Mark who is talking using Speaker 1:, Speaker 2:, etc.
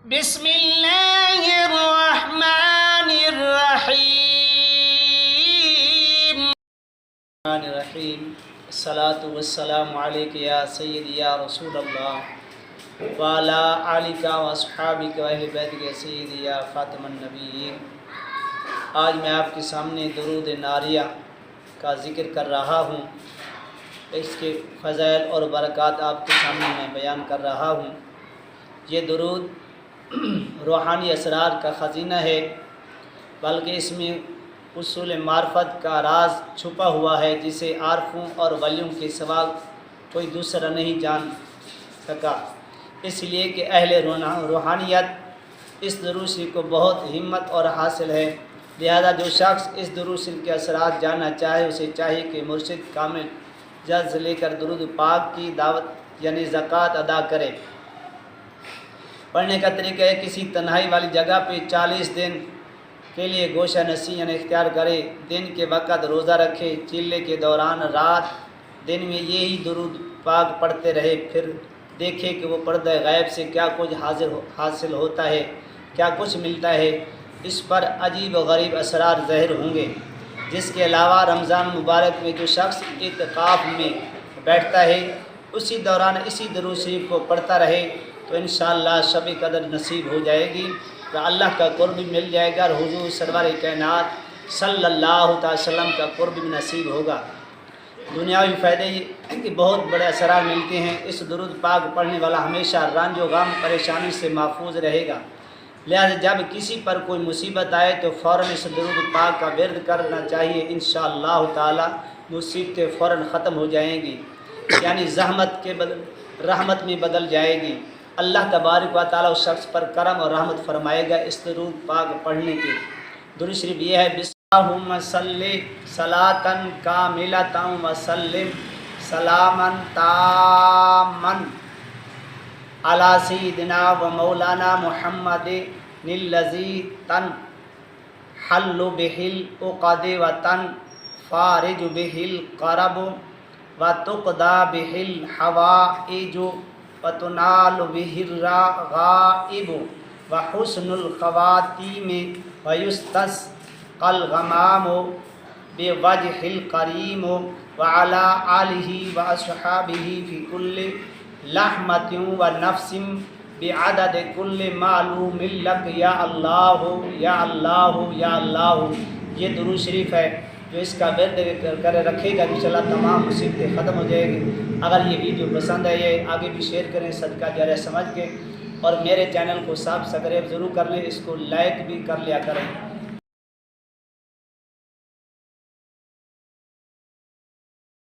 Speaker 1: بسم اللہ الرحمن الرحیم الصلاۃ والسلام علیک یا سیدی یا رسول اللہ وعلی آلک و اصحابک و اہل بیتک یا سیدی یا خاتم النبیین۔ آج میں آپ کے سامنے درود ناریہ کا ذکر کر رہا ہوں، اس کے فضائل اور برکات آپ کے سامنے میں بیان کر رہا ہوں۔ یہ درود روحانی اسرار کا خزینہ ہے، بلکہ اس میں اصول معرفت کا راز چھپا ہوا ہے جسے عارفوں اور ولیوں کے سوا کوئی دوسرا نہیں جان سکا، اس لیے کہ اہل روحانیت اس درود شریف کو بہت ہمت اور حاصل ہے۔ لہذا جو شخص اس درود شریف کے اثرات جاننا چاہے اسے چاہیے کہ مرشد کامل جلد سے لے کر درود پاک کی دعوت یعنی زکوٰۃ ادا کرے۔ پڑھنے کا طریقہ ہے کسی تنہائی والی جگہ پہ 40 دن کے لیے گوشہ نشین اختیار کرے، دن کے وقت روزہ رکھے، چلے کے دوران رات دن میں یہی درود پاک پڑھتے رہے، پھر دیکھے کہ وہ پردہ غیب سے کیا کچھ حاصل ہوتا ہے، کیا کچھ ملتا ہے۔ اس پر عجیب و غریب اثرات ظاہر ہوں گے۔ جس کے علاوہ رمضان مبارک میں جو شخص اعتکاف میں بیٹھتا ہے اسی دوران اسی درود شریف کو پڑھتا رہے تو انشاءاللہ شب قدر نصیب ہو جائے گی، تو اللہ کا قرب بھی مل جائے گا اور حضور سرور کائنات صلی اللہ تعالی وسلم کا قرب بھی نصیب ہوگا۔ دنیاوی فائدے کے بہت بڑے اثرات ملتے ہیں۔ اس درود پاک پڑھنے والا ہمیشہ رنج و غم پریشانی سے محفوظ رہے گا۔ لہذا جب کسی پر کوئی مصیبت آئے تو فوراً اس درود پاک کا ورد کرنا چاہیے، انشاءاللہ تعالی مصیبتیں فوراً ختم ہو جائیں گی، یعنی زحمت کے بدل رحمت میں بدل جائے گی۔ اللہ تبارک و تعالی اس شخص پر کرم اور رحمت فرمائے گا اس درود پاک پڑھنے کے۔ درود شریف یہ ہے: اللہم صلی صلاۃ کاملۃ وسلم سلاما تاما علی سیدنا و مولانا محمد الذی تنحل بہ العقد وتنفرج بہ الکرب وتقضی بہ الحوائج وتنال بہ الرغائب وحسن الخواتیم ویستسقی الغمام بوجہ الکریم وعلی آلہ واصحابہ فی کل لمحۃ ونفس بعدد کل معلوم لک یا اللہ یا اللہ یا اللہ۔ یہ درود شریف ہے، جو اس کا ورد کر رکھے گا انشاءاللہ تمام مصیبتیں ختم ہو جائے گی۔ اگر یہ ویڈیو پسند ہے یہ آگے بھی شیئر کریں صدقہ جاریہ سمجھ کے، اور میرے چینل کو سبسکرائب ضرور کر لیں، اس کو لائک بھی کر لیا کریں۔